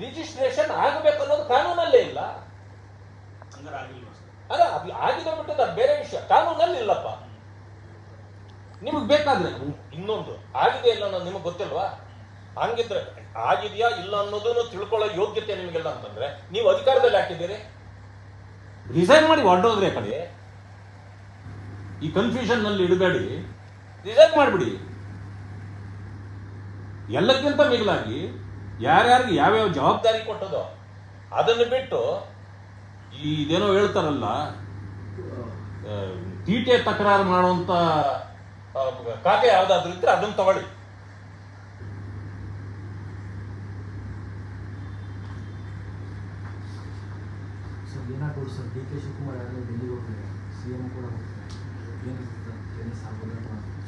Registration ಆಗಬೇಕು ಅನ್ನೋದು ಕಾನೂನಲ್ಲೇ ಇಲ್ಲ. ಅಲ್ಲ, ಆಗಿದೆ ಬಿಟ್ಟದ ಬೇರೆ ವಿಷಯ, ಕಾನೂನಲ್ಲಿ ಇಲ್ಲಪ್ಪ. ನಿಮಗೆ ಬೇಕಾದ್ರೆ ಇನ್ನೊಂದು ಆಗಿದೆ ಇಲ್ಲ ಅನ್ನೋದು ನಿಮಗೆ ಗೊತ್ತಿಲ್ವಾ? ಹಂಗಿದ್ರೆ ಆಗಿದೆಯಾ ಇಲ್ಲ ಅನ್ನೋದನ್ನು ತಿಳ್ಕೊಳ್ಳೋ ಯೋಗ್ಯತೆ ನಿಮಗೆಲ್ಲ ಅಂತಂದ್ರೆ ನೀವು ಅಧಿಕಾರದಲ್ಲಿ ಹಾಕಿದ್ದೀರಿ, ರಿಸೈನ್ ಮಾಡಿ ಹೊರಟೋದ್ರೆ ಕಡೆ. ಈ ಕನ್ಫ್ಯೂಷನ್ ನಲ್ಲಿ ಇಡಬೇಡಿ, ರಿಸೈನ್ ಮಾಡಿಬಿಡಿ. ಎಲ್ಲಕ್ಕಿಂತ ಮಿಗಿಲಾಗಿ ಯಾರ್ಯಾರಿಗೆ ಯಾವ್ಯಾವ ಜವಾಬ್ದಾರಿ ಕೊಟ್ಟದೋ ಅದನ್ನು ಬಿಟ್ಟು ಇದೇನೋ ಹೇಳ್ತಾರಲ್ಲ, ತೀಟೆ ತಕರಾರು ಮಾಡುವಂತ ಖಾತೆ ಯಾವ್ದಾದ್ರು ಇದ್ರೆ ಅದನ್ನು ತಗೊಳ್ಳಿ.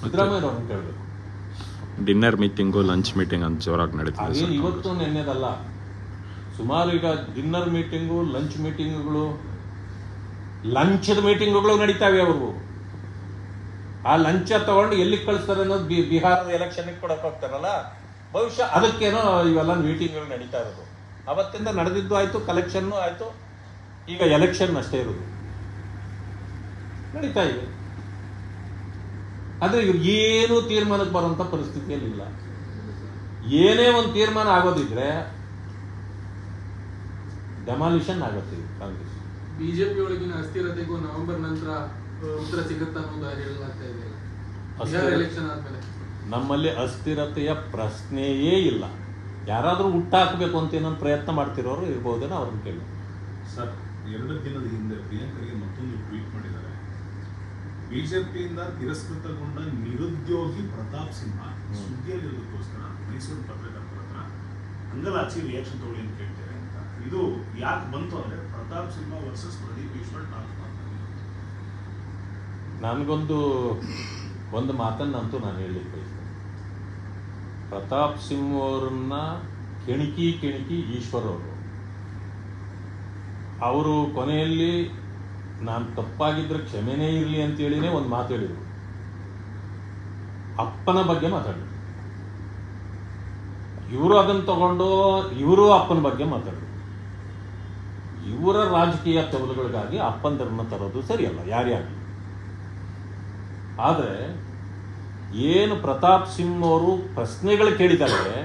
ಸಿದ್ದರಾಮಯ್ಯ ಅವ್ರನ್ನ ಕೇಳಬೇಕು. ಡಿನ್ನರ್ ಮೀಟಿಂಗು ಲಂಚ್ ಮೀಟಿಂಗ್ ಅಂತ ಜೋರಾಗಿ ನಡೀತದೆ. ಅದೇನು ಇವತ್ತು ನೆನ್ನೆದಲ್ಲ, ಸುಮಾರು ಈಗ ಡಿನ್ನರ್ ಮೀಟಿಂಗು, ಲಂಚ್ ಮೀಟಿಂಗ್ಗಳು, ಲಂಚದ ಮೀಟಿಂಗ್ಗಳು ನಡೀತಾವೆ. ಅವರು ಆ ಲಂಚ ತಗೊಂಡು ಎಲ್ಲಿಗೆ ಕಳಿಸ್ತಾರೆ ಅನ್ನೋದು ಬಿಹಾರದ ಎಲೆಕ್ಷನ್ಗೆ ಕೊಡಕ್ಕೆ ಹೋಗ್ತಾರಲ್ಲ, ಬಹುಶಃ ಅದಕ್ಕೇನೋ ಇವೆಲ್ಲ ಮೀಟಿಂಗ್ಗಳು ನಡೀತಾ ಇರೋದು. ಅವತ್ತಿಂದ ನಡೆದಿದ್ದು ಆಯ್ತು, ಕಲೆಕ್ಷನ್ನು ಆಯ್ತು, ಈಗ ಎಲೆಕ್ಷನ್ ಅಷ್ಟೇ ಇರೋದು ನಡೀತಾ ಇದೆ. ಆದ್ರೆ ಇವ್ರು ಏನೂ ತೀರ್ಮಾನಕ್ಕೆ ಬರುವಂತ ಪರಿಸ್ಥಿತಿಯಲ್ಲಿ ಇಲ್ಲ. ಏನೇ ಒಂದು ತೀರ್ಮಾನ ಆಗೋದಿದ್ರೆ ಡೆಮಾಲಿಷನ್ ಆಗುತ್ತೆ ಕಾಂಗ್ರೆಸ್. ಬಿಜೆಪಿ ಒಳಗಿನ ಅಸ್ಥಿರತೆಗೂ ನವೆಂಬರ್ ನಂತರ ಉತ್ತರ ಸಿಗುತ್ತಾ ಅನ್ನೋದು ಹೇಳಲಾಗ್ತಾ ಇದೆ. ಎಲೆಕ್ಷನ್ ಆದ್ಮೇಲೆ ನಮ್ಮಲ್ಲಿ ಅಸ್ಥಿರತೆಯ ಪ್ರಶ್ನೆಯೇ ಇಲ್ಲ. ಯಾರಾದ್ರೂ ಹುಟ್ಟಾಕಬೇಕು ಅಂತ ಏನೋ ಪ್ರಯತ್ನ ಮಾಡ್ತಿರೋರು ಇರ್ಬೋದೇನೋ, ಅವ್ರನ್ನ ಕೇಳಿ. ಸರ್, 2 ದಿನದ ಹಿಂದೆ ಪ್ರಿಯಾಂಕರಿಗೆ ಮತ್ತೊಂದು ಟ್ವೀಟ್ ಮಾಡಿದ್ದಾರೆ. ಬಿಜೆಪಿಯಿಂದ ತಿರಸ್ಕೃತಗೊಂಡ ನಿರುದ್ಯೋಗಿ ಪ್ರತಾಪ್ ಸಿಂಹ ಸುದ್ದಿಯಲ್ಲಿರೋದಕ್ಕೋಸ್ಕರ ಮೈಸೂರು ಪತ್ರಕರ್ತರ ಹತ್ರ ಅಂಗಲಾಚಿ ರಿಯಾಕ್ಷನ್ ತಗೊಳ್ಳಿ ಅಂತ ಕೇಳ್ತಾರೆ ಅಂತ. ಇದು ಯಾಕೆ ಬಂತು ಅಂದ್ರೆ ಪ್ರತಾಪ್ ಸಿಂಹ ವರ್ಸಸ್ ಪ್ರದೀಪ್ ಈಶ್ವರ್ ಟಾಕ್. ಒಂದು ಮಾತನ್ನಂತೂ ನಾನು ಹೇಳಲಿಕ್ಕೆ ಬಯಸ್ತೇನೆ. ಪ್ರತಾಪ್ ಸಿಂಹ ಅವರನ್ನ ಕೆಣಕಿ ಈಶ್ವರ್ ಅವರು ಕೊನೆಯಲ್ಲಿ ನಾನು ತಪ್ಪಾಗಿದ್ರೆ ಕ್ಷಮೆನೇ ಇರಲಿ ಅಂತೇಳಿನೇ ಒಂದು ಮಾತು ಹೇಳಿದರು. ಅಪ್ಪನ ಬಗ್ಗೆ ಮಾತಾಡಿದ್ರು. ಇವರು ಅದನ್ನು ತಗೊಂಡು ಇವರು ಅಪ್ಪನ ಬಗ್ಗೆ ಮಾತಾಡಿದ್ರು. ಇವರ ರಾಜಕೀಯ ತೆವಲುಗಳಿಗಾಗಿ ಅಪ್ಪಂದರನ್ನ ತರೋದು ಸರಿಯಲ್ಲ ಯಾರ್ಯಾಗಿ. ಆದರೆ ಏನು ಪ್ರತಾಪ್ ಸಿಂಹ ಅವರು ಪ್ರಶ್ನೆಗಳು ಕೇಳಿದ್ದಾರೆ,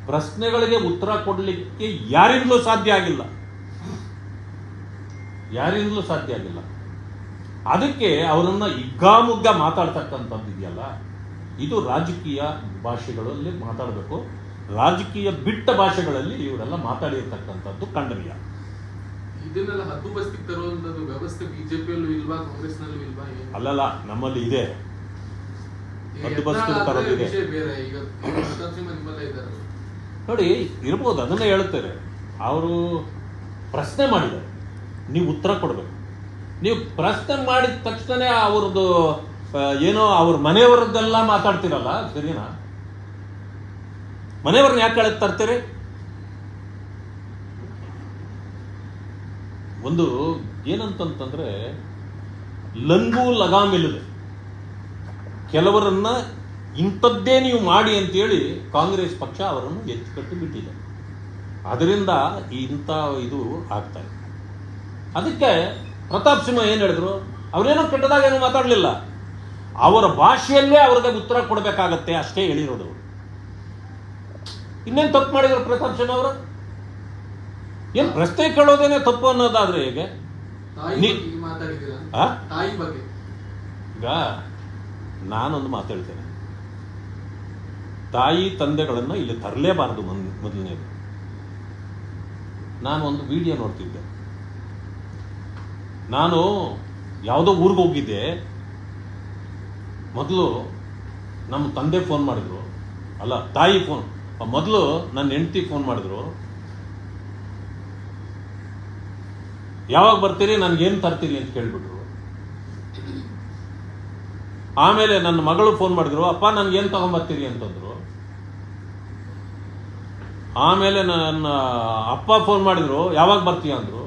ಪ್ರಶ್ನೆಗಳಿಗೆ ಉತ್ತರ ಕೊಡಲಿಕ್ಕೆ ಯಾರಿಂದಲೂ ಸಾಧ್ಯ ಆಗಿಲ್ಲ. ಅದಕ್ಕೆ ಅವರನ್ನ ಹಿಗ್ಗಾಮುಗ್ಗ ಮಾತಾಡ್ತಕ್ಕಂಥದ್ದು ಇದೆಯಲ್ಲ, ಇದು ರಾಜಕೀಯ ಭಾಷೆಗಳಲ್ಲಿ ಮಾತಾಡಬೇಕು. ರಾಜಕೀಯ ಬಿಟ್ಟ ಭಾಷೆಗಳಲ್ಲಿ ಇವರೆಲ್ಲ ಮಾತಾಡಿರ್ತಕ್ಕಂಥದ್ದು ಖಂಡನೀಯ. ಇದನ್ನೆಲ್ಲ ಹದ್ದುಬಸ್ತಿಗೆ ತರುವಂತದ್ದು ವ್ಯವಸ್ಥೆ ಬಿಜೆಪಿಯಲ್ಲೂ ಇಲ್ವಾ, ಕಾಂಗ್ರೆಸ್ನಲ್ಲೂ ಇಲ್ವಾ? ಅಲ್ಲಲ್ಲ, ನಮ್ಮಲ್ಲಿ ಇದೆ, ಹದ್ದುಬಸ್ತಿಗೆ ತರೋದಿದೆ. ನೋಡಿ, ಇರ್ಬೋದು, ಅದನ್ನೇ ಹೇಳ್ತಾರೆ. ಅವರು ಪ್ರಶ್ನೆ ಮಾಡಿದ್ದಾರೆ, ನೀವು ಉತ್ತರ ಕೊಡಬೇಕು. ನೀವು ಪ್ರಶ್ನೆ ಮಾಡಿದ ತಕ್ಷಣ ಅವ್ರದ್ದು ಏನೋ ಅವ್ರ ಮನೆಯವರದ್ದೆಲ್ಲ ಮಾತಾಡ್ತಿರಲ್ಲ, ಸರಿನಾ? ಮನೆಯವ್ರನ್ನ ಯಾಕೆ ಕೆಳಗೆ ತರ್ತೀರಿ? ಒಂದು ಏನಂತಂತಂದ್ರೆ ಲಂಗು ಲಗಾಮಿಲ್ಲದೆ ಕೆಲವರನ್ನ ಇಂಥದ್ದೇ ನೀವು ಮಾಡಿ ಅಂತೇಳಿ ಕಾಂಗ್ರೆಸ್ ಪಕ್ಷ ಅವರನ್ನು ಎತ್ತಿಕಟ್ಟು ಬಿಟ್ಟಿದೆ. ಅದರಿಂದ ಇಂಥ ಇದು ಆಗ್ತಾ ಇದೆ. ಅದಕ್ಕೆ ಪ್ರತಾಪ್ ಸಿಂಹ ಏನು ಹೇಳಿದ್ರು, ಅವರೇನೋ ಕೆಟ್ಟದಾಗ ಏನೂ ಮಾತಾಡಲಿಲ್ಲ, ಅವರ ಭಾಷೆಯಲ್ಲೇ ಅವ್ರಿಗೆ ಉತ್ತರ ಕೊಡಬೇಕಾಗತ್ತೆ ಅಷ್ಟೇ ಹೇಳಿರೋದು. ಇನ್ನೇನು ತಪ್ಪು ಮಾಡಿದ್ರು ಪ್ರತಾಪ್ ಸಿಂಹ ಅವರು? ಏನು ಪ್ರಶ್ನೆ ಕೇಳೋದೇನೆ ತಪ್ಪು ಅನ್ನೋದಾದ್ರೆ ಹೇಗೆ? ಈಗ ನಾನೊಂದು ಮಾತಾಡ್ತೇನೆ, ತಾಯಿ ತಂದೆಗಳನ್ನು ಇಲ್ಲಿ ತರಲೇಬಾರದು. ಮೊದಲನೇದು, ನಾನು ಒಂದು ವಿಡಿಯೋ ನೋಡ್ತಿದ್ದೆ. ನಾನು ಯಾವುದೋ ಊರಿಗೆ ಹೋಗಿದ್ದೆ. ಮೊದಲು ನಮ್ಮ ತಂದೆ ಫೋನ್ ಮಾಡಿದ್ರು, ಅಲ್ಲ ತಾಯಿ ಫೋನ್, ಮೊದಲು ನನ್ನ ಹೆಂಡತಿ ಫೋನ್ ಮಾಡಿದ್ರು, ಯಾವಾಗ ಬರ್ತೀರಿ, ನನ್ಗೇನು ತರ್ತೀರಿ ಅಂತ ಕೇಳ್ಬಿಟ್ರು. ಆಮೇಲೆ ನನ್ನ ಮಗಳು ಫೋನ್ ಮಾಡಿದ್ರು, ಅಪ್ಪ ನನ್ಗೇನು ತಗೊಂಬರ್ತೀರಿ ಅಂತಂದ್ರು. ಆಮೇಲೆ ನನ್ನ ಅಪ್ಪ ಫೋನ್ ಮಾಡಿದ್ರು, ಯಾವಾಗ ಬರ್ತೀಯ ಅಂದ್ರು.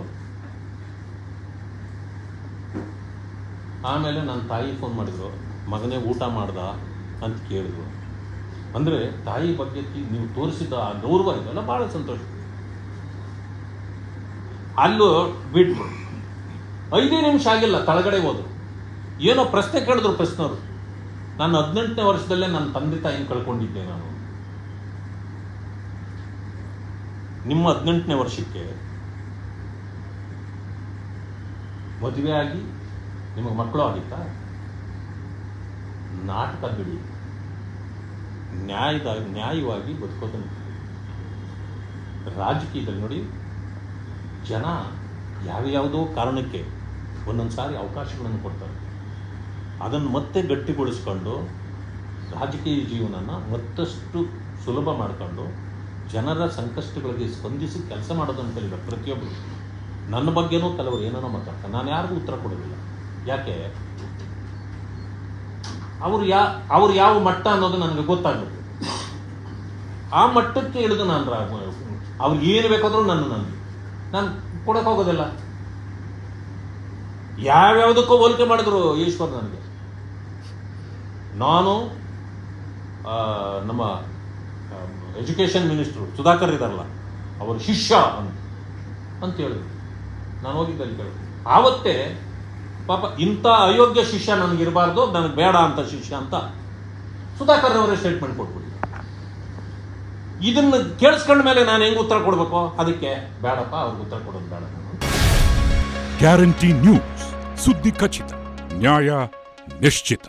ಆಮೇಲೆ ನನ್ನ ತಾಯಿ ಫೋನ್ ಮಾಡಿದ್ರು, ಮಗನೇ ಊಟ ಮಾಡ್ದ ಅಂತ ಕೇಳಿದ್ರು. ಅಂದರೆ ತಾಯಿ ಬಗ್ಗೆ ನೀವು ತೋರಿಸಿದ ಆ ಗೌರವ ಇದೆಲ್ಲ ಭಾಳ ಸಂತೋಷ. ಅಲ್ಲೂ ಬಿಟ್ರು. 5 ನಿಮಿಷ ಆಗಿಲ್ಲ, ತಳಗಡೆ ಹೋದ್ರು. ಏನೋ ಪ್ರಶ್ನೆ ಕೇಳಿದ್ರು ಪ್ರಶ್ನವರು. ನಾನು 18ನೇ ವರ್ಷದಲ್ಲೇ ನನ್ನ ತಂದೆ ತಾಯಿನ ಕಳ್ಕೊಂಡಿದ್ದೆ. ನಾನು ನಿಮ್ಮ 18ನೇ ವರ್ಷಕ್ಕೆ ಮದುವೆ ಆಗಿ ನಿಮಗೆ ಮಕ್ಕಳು ಆಗಿತ್ತಾ? ನಾಟಕ ಬಿಡಿ, ನ್ಯಾಯವಾಗಿ ಬದುಕೋದನ್ನು ರಾಜಕೀಯದಲ್ಲಿ ನೋಡಿ, ಜನ ಯಾವ್ಯಾವುದೋ ಕಾರಣಕ್ಕೆ ಒಂದೊಂದು ಸಾರಿ ಅವಕಾಶಗಳನ್ನು ಕೊಡ್ತಾರೆ. ಅದನ್ನು ಮತ್ತೆ ಗಟ್ಟಿಗೊಳಿಸ್ಕೊಂಡು ರಾಜಕೀಯ ಜೀವನನ ಮತ್ತಷ್ಟು ಸುಲಭ ಮಾಡಿಕೊಂಡು ಜನರ ಸಂಕಷ್ಟಗಳಿಗೆ ಸ್ಪಂದಿಸಿ ಕೆಲಸ ಮಾಡೋದನ್ನು ಕಲಿಬೇಕು ಪ್ರತಿಯೊಬ್ಬರು. ನನ್ನ ಬಗ್ಗೆನೂ ಕೆಲವರು ಏನೇನೋ ಮಾತಾಡ್ತಾರೆ, ನಾನು ಯಾರಿಗೂ ಉತ್ತರ ಕೊಡೋದಿಲ್ಲ. ಯಾಕೆ? ಅವ್ರು ಯಾವ ಮಟ್ಟ ಅನ್ನೋದು ನನಗೆ ಗೊತ್ತಾಗಬೇಕು. ಆ ಮಟ್ಟಕ್ಕೆ ಇಳಿದು ನಾನು ಅವ್ರಿಗೆ ಏನು ಬೇಕಾದರೂ ನಾನು ಕೊಡಕ್ಕೆ ಹೋಗೋದಿಲ್ಲ. ಯಾವ್ಯಾವುದಕ್ಕೂ ಹೋಲಿಕೆ ಮಾಡಿದ್ರು ಈಶ್ವರ್ ನನಗೆ. ನಾನು ನಮ್ಮ ಎಜುಕೇಷನ್ ಮಿನಿಸ್ಟ್ರು ಸುಧಾಕರ್ ಇದಾರಲ್ಲ, ಅವರ ಶಿಷ್ಯ ಅಂತ ಹೇಳಿದ್ರು. ನಾನು ಹೋಗಿದ್ದಲ್ಲಿ ಕೇಳಿದೆ. ಆವತ್ತೇ ಪಾಪ ಇಂಥ ಅಯೋಗ್ಯ ಶಿಷ್ಯ ನನಗಿರಬಾರ್ದು, ನನಗೆ ಬೇಡ ಅಂತ ಶಿಷ್ಯ ಅಂತ ಸುಧಾಕರ್ ಅವರೇ ಸ್ಟೇಟ್ಮೆಂಟ್ ಕೊಟ್ಬಿಟ್ಟಿದ್ದಾರೆ. ಇದನ್ನು ಕೇಳಿಸ್ಕೊಂಡ ಮೇಲೆ ನಾನು ಹೆಂಗೆ ಉತ್ತರ ಕೊಡಬೇಕು? ಅದಕ್ಕೆ ಬೇಡಪ್ಪ, ಅವ್ರಿಗೆ ಉತ್ತರ ಕೊಡೋದು ಬೇಡ. ಗ್ಯಾರಂಟಿ ನ್ಯೂಸ್, ಸುದ್ದಿ ಖಚಿತ, ನ್ಯಾಯ ನಿಶ್ಚಿತ.